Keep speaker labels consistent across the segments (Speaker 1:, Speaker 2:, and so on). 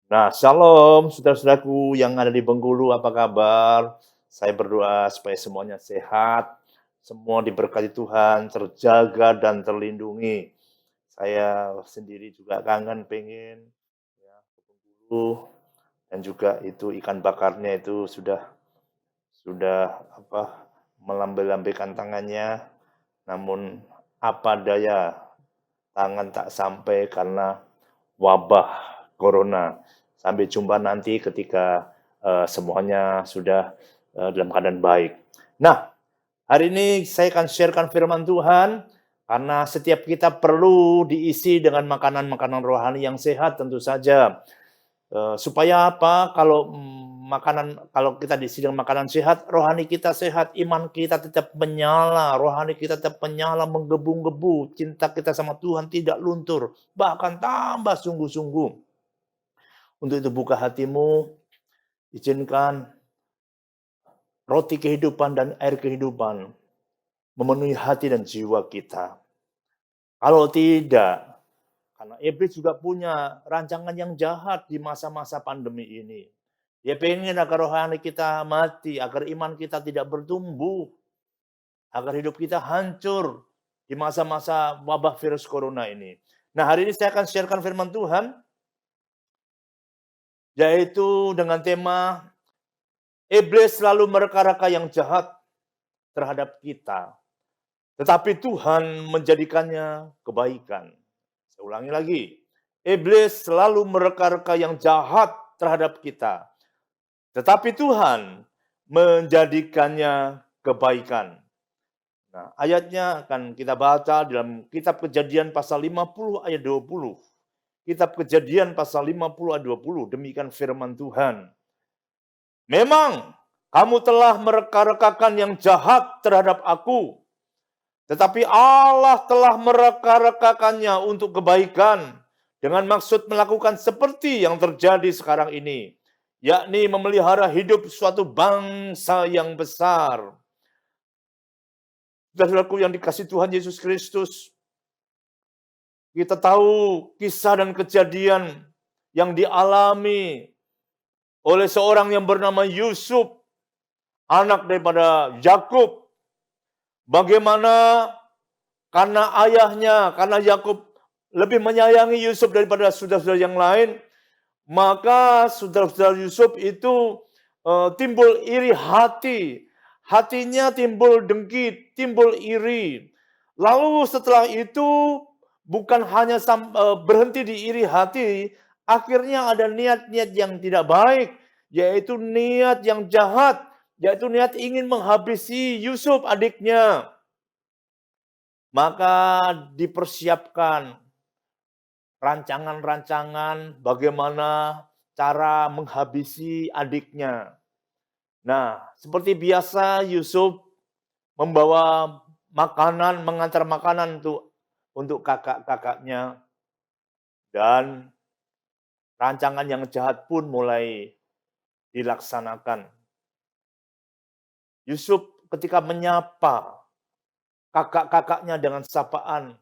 Speaker 1: Nah, shalom saudara-saudaraku yang ada di Bengkulu, apa kabar? Saya berdoa supaya semuanya sehat, semua diberkati Tuhan, terjaga dan terlindungi. Saya sendiri juga kangen pengen ya ke Bengkulu dan juga itu ikan bakarnya itu sudah melambai-lambaikan tangannya, namun apa daya tangan tak sampai karena wabah corona. Sampai jumpa nanti ketika semuanya sudah dalam keadaan baik. Nah, hari ini saya akan sharekan firman Tuhan karena setiap kita perlu diisi dengan makanan-makanan rohani yang sehat tentu saja. Supaya apa? Kalau kita diisi dengan makanan sehat, rohani kita sehat, iman kita tetap menyala, rohani kita tetap menyala, menggebu-gebu, cinta kita sama Tuhan tidak luntur, bahkan tambah sungguh-sungguh. Untuk itu buka hatimu, izinkan roti kehidupan dan air kehidupan memenuhi hati dan jiwa kita. Kalau tidak, karena iblis juga punya rancangan yang jahat di masa-masa pandemi ini. Dia pengen agar rohani kita mati, agar iman kita tidak bertumbuh, agar hidup kita hancur di masa-masa wabah virus corona ini. Nah, hari ini saya akan sharekan firman Tuhan, yaitu dengan tema iblis selalu mereka-reka yang jahat terhadap kita, tetapi Tuhan menjadikannya kebaikan. Saya ulangi lagi, iblis selalu mereka-reka yang jahat terhadap kita, tetapi Tuhan menjadikannya kebaikan. Nah, ayatnya akan kita baca dalam kitab Kejadian pasal 50 ayat 20. Kitab Kejadian pasal 50 ayat 20, demikian firman Tuhan. Memang kamu telah mereka-rekakan yang jahat terhadap aku, tetapi Allah telah mereka-rekakannya untuk kebaikan dengan maksud melakukan seperti yang terjadi sekarang ini, yakni memelihara hidup suatu bangsa yang besar. Saudara-saudaraku yang dikasihi Tuhan Yesus Kristus, kita tahu kisah dan kejadian yang dialami oleh seorang yang bernama Yusuf, anak daripada Yakub. Bagaimana karena ayahnya, karena Yakub lebih menyayangi Yusuf daripada saudara-saudara yang lain, maka saudara-saudara Yusuf itu timbul iri hati. Hatinya timbul dengki, timbul iri. Lalu setelah itu bukan hanya berhenti di iri hati, akhirnya ada niat-niat yang tidak baik, yaitu niat yang jahat, yaitu niat ingin menghabisi Yusuf adiknya. Maka dipersiapkan rancangan-rancangan bagaimana cara menghabisi adiknya. Nah, seperti biasa Yusuf membawa makanan, mengantar makanan untuk kakak-kakaknya. Dan rancangan yang jahat pun mulai dilaksanakan. Yusuf ketika menyapa kakak-kakaknya dengan sapaan,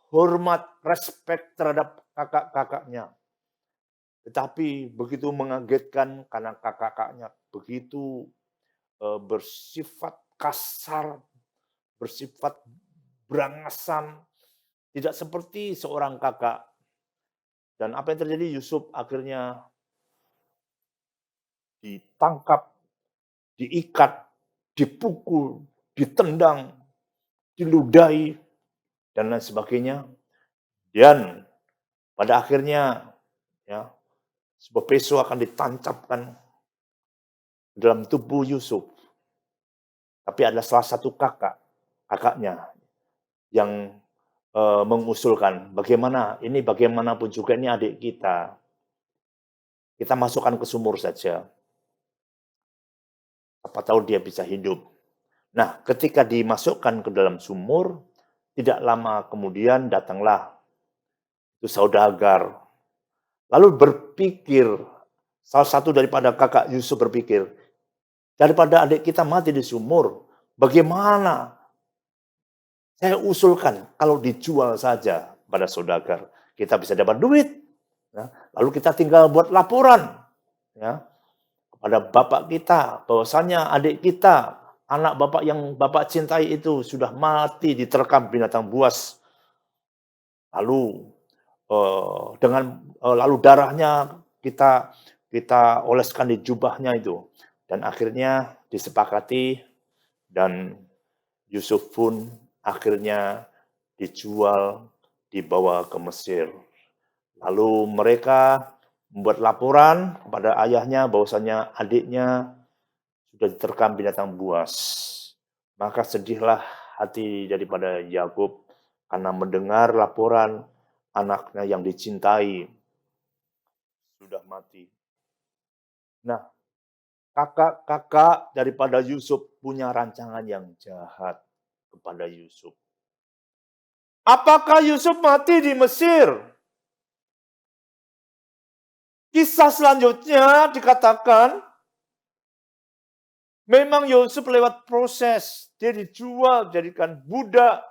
Speaker 1: hormat, respek terhadap kakak-kakaknya. Tetapi begitu mengagetkan karena kakak-kakaknya begitu bersifat kasar, bersifat berangasan, tidak seperti seorang kakak. Dan apa yang terjadi? Yusuf akhirnya ditangkap, diikat, dipukul, ditendang, diludahi, dan lain sebagainya. Dan pada akhirnya ya, sebuah pisau akan ditancapkan dalam tubuh Yusuf. Tapi ada salah satu kakaknya yang mengusulkan, bagaimanapun juga ini adik kita. Kita masukkan ke sumur saja. Apa tahu dia bisa hidup. Nah, ketika dimasukkan ke dalam sumur, tidak lama kemudian datanglah itu saudagar. Lalu berpikir, salah satu daripada kakak Yusuf berpikir, daripada adik kita mati di sumur, bagaimana saya usulkan kalau dijual saja pada saudagar, kita bisa dapat duit. Nah, Lalu kita tinggal buat laporan ya kepada bapak kita bahwasanya adik kita, anak bapak yang bapak cintai itu sudah mati diterkam binatang buas. Lalu lalu darahnya kita kita oleskan di jubahnya itu dan akhirnya disepakati dan Yusuf pun akhirnya dijual, dibawa ke Mesir. Lalu mereka membuat laporan kepada ayahnya bahwasanya adiknya sudah diterkam binatang buas. Maka sedihlah hati daripada Yakub karena mendengar laporan anaknya yang dicintai sudah mati. Nah, kakak-kakak daripada Yusuf punya rancangan yang jahat kepada Yusuf. Apakah Yusuf mati di Mesir? Kisah selanjutnya dikatakan, memang Yusuf lewat proses, dia dijual, jadikan budak,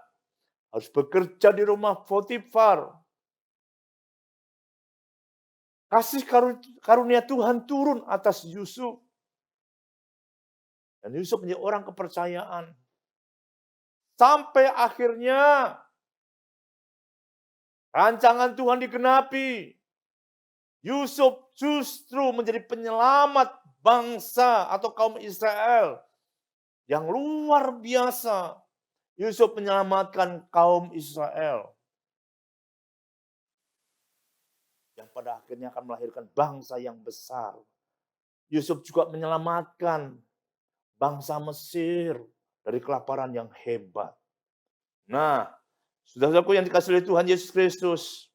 Speaker 1: harus bekerja di rumah Potifar. Kasih karunia Tuhan turun atas Yusuf. Dan Yusuf menjadi orang kepercayaan. Sampai akhirnya rancangan Tuhan digenapi. Yusuf justru menjadi penyelamat bangsa atau kaum Israel yang luar biasa. Yusuf menyelamatkan kaum Israel yang pada akhirnya akan melahirkan bangsa yang besar. Yusuf juga menyelamatkan bangsa Mesir dari kelaparan yang hebat. Nah, saudara-saudaraku yang dikasihi oleh Tuhan Yesus Kristus,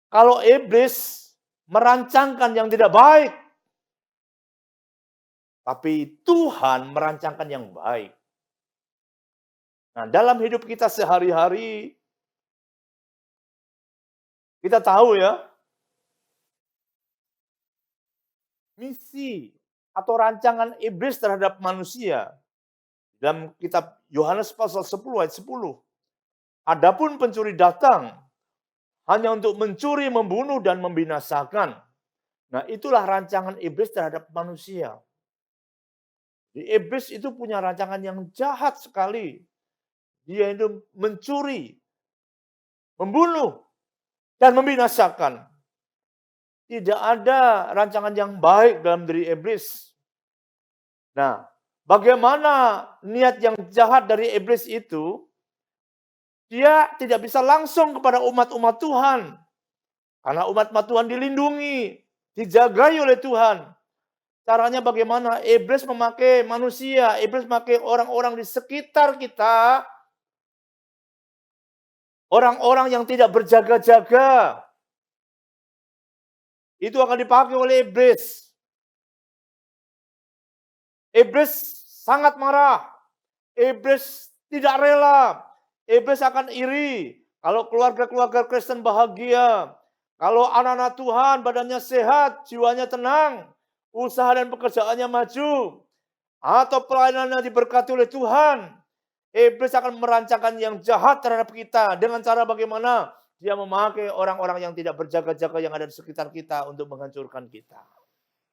Speaker 1: kalau iblis merancangkan yang tidak baik, tapi Tuhan merancangkan yang baik. Nah, dalam hidup kita sehari-hari, kita tahu ya, misi atau rancangan iblis terhadap manusia. Dalam kitab Yohanes pasal 10 ayat 10. Adapun pencuri datang hanya untuk mencuri, membunuh, dan membinasakan. Nah, itulah rancangan iblis terhadap manusia. Iblis itu punya rancangan yang jahat sekali. Dia itu mencuri, membunuh, dan membinasakan. Tidak ada rancangan yang baik dalam diri iblis. Nah, bagaimana niat yang jahat dari iblis itu? Dia tidak bisa langsung kepada umat-umat Tuhan. Karena umat-umat Tuhan dilindungi, dijagai oleh Tuhan. Caranya bagaimana? Iblis memakai manusia, iblis memakai orang-orang di sekitar kita, orang-orang yang tidak berjaga-jaga. Itu akan dipakai oleh iblis. Iblis sangat marah. Iblis tidak rela. Iblis akan iri. Kalau keluarga-keluarga Kristen bahagia. Kalau anak-anak Tuhan badannya sehat, jiwanya tenang. Usaha dan pekerjaannya maju. Atau pelayanannya diberkati oleh Tuhan. Iblis akan merancangkan yang jahat terhadap kita. Dengan cara bagaimana? Dia memakai orang-orang yang tidak berjaga-jaga yang ada di sekitar kita untuk menghancurkan kita.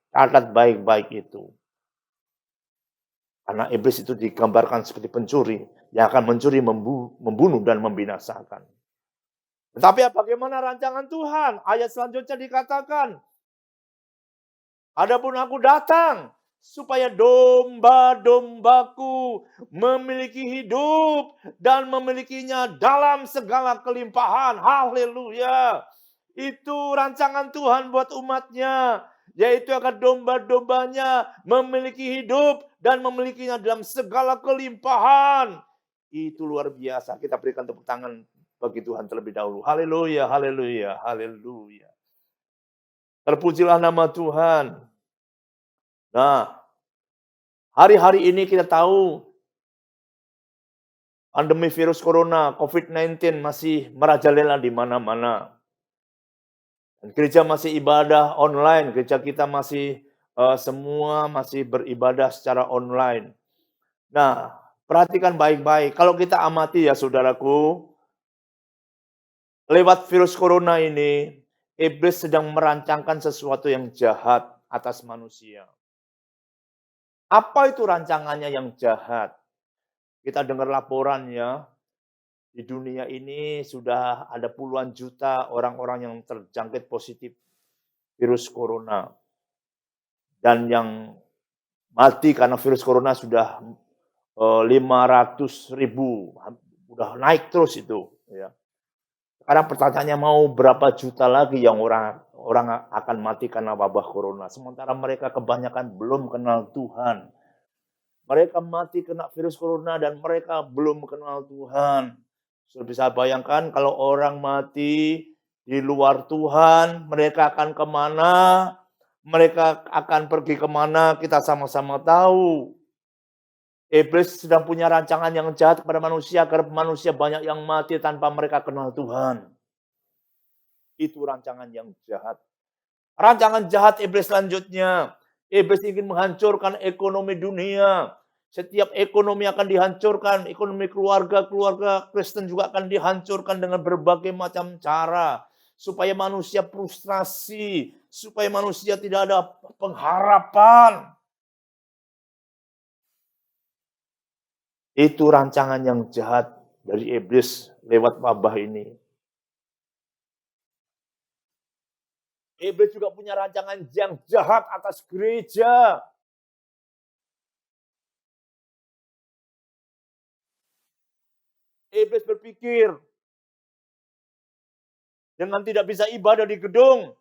Speaker 1: Catat baik-baik itu. Karena iblis itu digambarkan seperti pencuri yang akan mencuri, membunuh, dan membinasakan. Tetapi bagaimana rancangan Tuhan? Ayat selanjutnya dikatakan, adapun aku datang supaya domba-dombaku memiliki hidup dan memilikinya dalam segala kelimpahan. Haleluya. Itu rancangan Tuhan buat umatnya. Yaitu akan domba-dombanya memiliki hidup dan memilikinya dalam segala kelimpahan. Itu luar biasa. Kita berikan tepuk tangan bagi Tuhan terlebih dahulu. Haleluya, haleluya, haleluya. Terpujilah nama Tuhan. Nah, hari-hari ini kita tahu pandemi virus corona, COVID-19 masih merajalela di mana-mana. Dan gereja masih ibadah online, gereja kita masih semua masih beribadah secara online. Nah, perhatikan baik-baik. Kalau kita amati ya saudaraku, lewat virus corona ini, Iblis sedang merancangkan sesuatu yang jahat atas manusia. Apa itu rancangannya yang jahat? Kita dengar laporannya, di dunia ini sudah ada puluhan juta orang-orang yang terjangkit positif virus corona. Dan yang mati karena virus corona sudah 500.000, udah naik terus itu. Ya. Sekarang pertanyaannya mau berapa juta lagi yang orang akan mati karena wabah corona. Sementara mereka kebanyakan belum kenal Tuhan. Mereka mati kena virus corona dan mereka belum kenal Tuhan. Sudah bisa bayangkan kalau orang mati di luar Tuhan, mereka akan kemana? Mereka akan pergi kemana? Kita sama-sama tahu. Iblis sedang punya rancangan yang jahat kepada manusia agar manusia banyak yang mati tanpa mereka kenal Tuhan. Itu rancangan yang jahat. Rancangan jahat iblis selanjutnya. Iblis ingin menghancurkan ekonomi dunia. Setiap ekonomi akan dihancurkan. Ekonomi keluarga Kristen juga akan dihancurkan dengan berbagai macam cara. Supaya manusia frustrasi. Supaya manusia tidak ada pengharapan. Itu rancangan yang jahat dari iblis lewat wabah ini. Iblis juga punya rancangan yang jahat atas gereja. Iblis berpikir, dengan tidak bisa ibadah di gedung,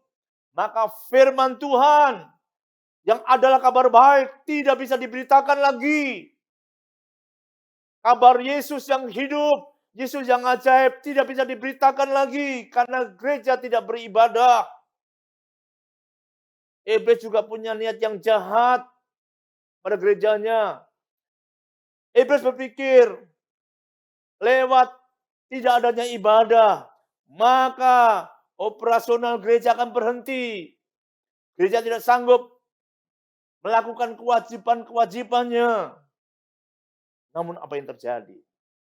Speaker 1: maka firman Tuhan yang adalah kabar baik tidak bisa diberitakan lagi. Kabar Yesus yang hidup, Yesus yang ajaib tidak bisa diberitakan lagi karena gereja tidak beribadah. Iblis juga punya niat yang jahat pada gerejanya. Iblis berpikir, lewat tidak adanya ibadah, maka operasional gereja akan berhenti. Gereja tidak sanggup melakukan kewajiban-kewajibannya. Namun apa yang terjadi?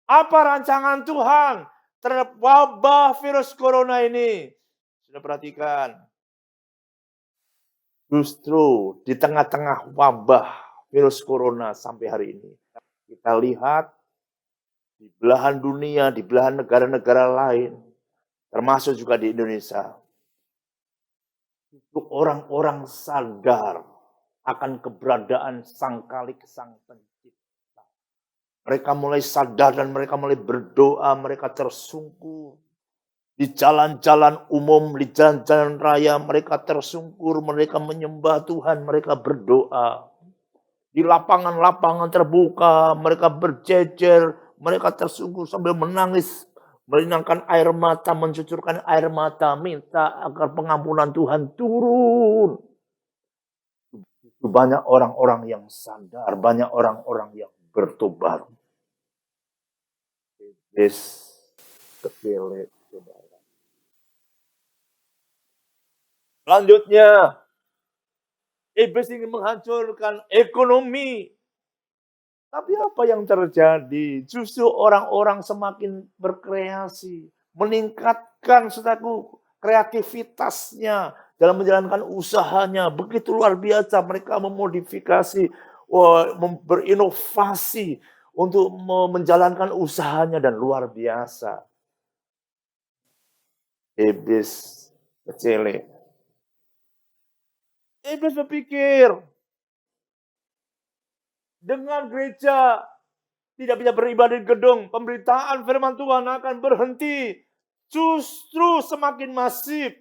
Speaker 1: Apa rancangan Tuhan terhadap wabah virus corona ini? Sudah perhatikan. Justru di tengah-tengah wabah virus corona sampai hari ini, kita lihat di belahan dunia, di belahan negara-negara lain, termasuk juga di Indonesia, itu orang-orang sadar akan keberadaan Sang Khalik, Sang Pencipta. Mereka mulai sadar dan mereka mulai berdoa, mereka tersungkur. Di jalan-jalan umum, di jalan-jalan raya, mereka tersungkur, mereka menyembah Tuhan, mereka berdoa. Di lapangan-lapangan terbuka, mereka berjejer, mereka tersungkur sambil menangis, melinangkan air mata, mencucurkan air mata, minta agar pengampunan Tuhan turun. Banyak orang-orang yang sadar, banyak orang-orang yang bertobat. Iblis kepilih. Selanjutnya, iblis ingin menghancurkan ekonomi. Tapi apa yang terjadi? Justru orang-orang semakin berkreasi, meningkatkan kreativitasnya dalam menjalankan usahanya. Begitu luar biasa, mereka memodifikasi, berinovasi untuk menjalankan usahanya dan luar biasa. Iblis kecil. Iblis berpikir, dengan gereja tidak bisa beribadah di gedung, pemberitaan firman Tuhan akan berhenti. Justru semakin masif,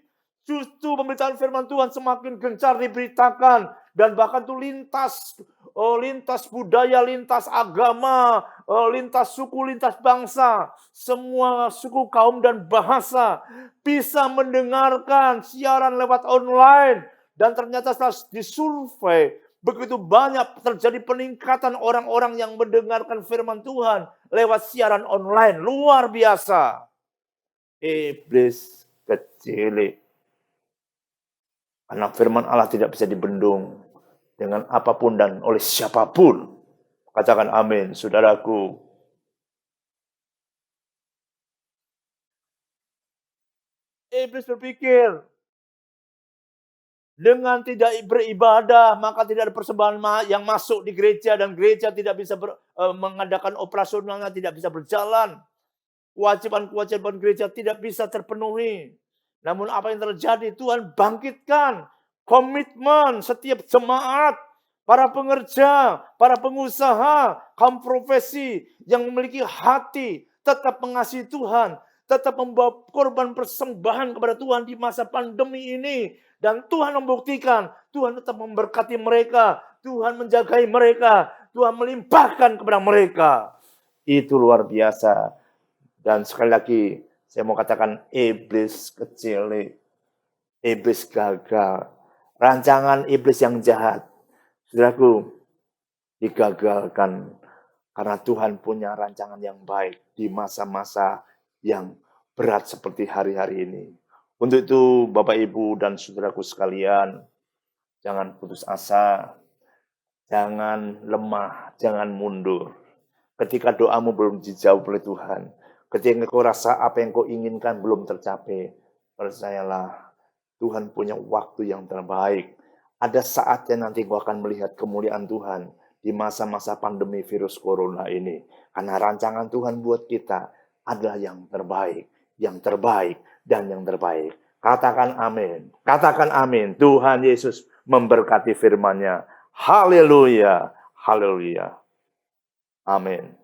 Speaker 1: justru pemberitaan firman Tuhan semakin gencar diberitakan. Dan bahkan tuh lintas budaya, lintas agama, lintas suku, lintas bangsa. Semua suku, kaum, dan bahasa bisa mendengarkan siaran lewat online. Dan ternyata setelah disurvei, begitu banyak terjadi peningkatan orang-orang yang mendengarkan firman Tuhan lewat siaran online. Luar biasa. Iblis kecil. Karena firman Allah tidak bisa dibendung dengan apapun dan oleh siapapun. Katakan amin, saudaraku. Iblis berpikir, Dengan tidak beribadah, maka tidak ada persembahan yang masuk di gereja, dan gereja tidak bisa mengadakan operasionalnya, tidak bisa berjalan. Kewajiban-kewajiban gereja tidak bisa terpenuhi. Namun apa yang terjadi? Tuhan bangkitkan komitmen setiap jemaat, para pengerja, para pengusaha, kaum profesi yang memiliki hati tetap mengasihi Tuhan, tetap membawa korban persembahan kepada Tuhan di masa pandemi ini. Dan Tuhan membuktikan, Tuhan tetap memberkati mereka, Tuhan menjagai mereka, Tuhan melimpahkan kepada mereka. Itu luar biasa. Dan sekali lagi, saya mau katakan iblis kecil, iblis gagal. Rancangan iblis yang jahat, saudaraku, digagalkan. Karena Tuhan punya rancangan yang baik di masa-masa yang berat seperti hari-hari ini. Untuk itu, Bapak, Ibu, dan saudaraku sekalian, jangan putus asa, jangan lemah, jangan mundur. Ketika doamu belum dijawab oleh Tuhan, ketika kau rasa apa yang kau inginkan belum tercapai, percayalah, Tuhan punya waktu yang terbaik. Ada saatnya nanti kau akan melihat kemuliaan Tuhan di masa-masa pandemi virus corona ini. Karena rancangan Tuhan buat kita adalah yang terbaik, dan yang terbaik. Katakan amin. Katakan amin. Tuhan Yesus memberkati firman-Nya. Haleluya. Haleluya. Amin.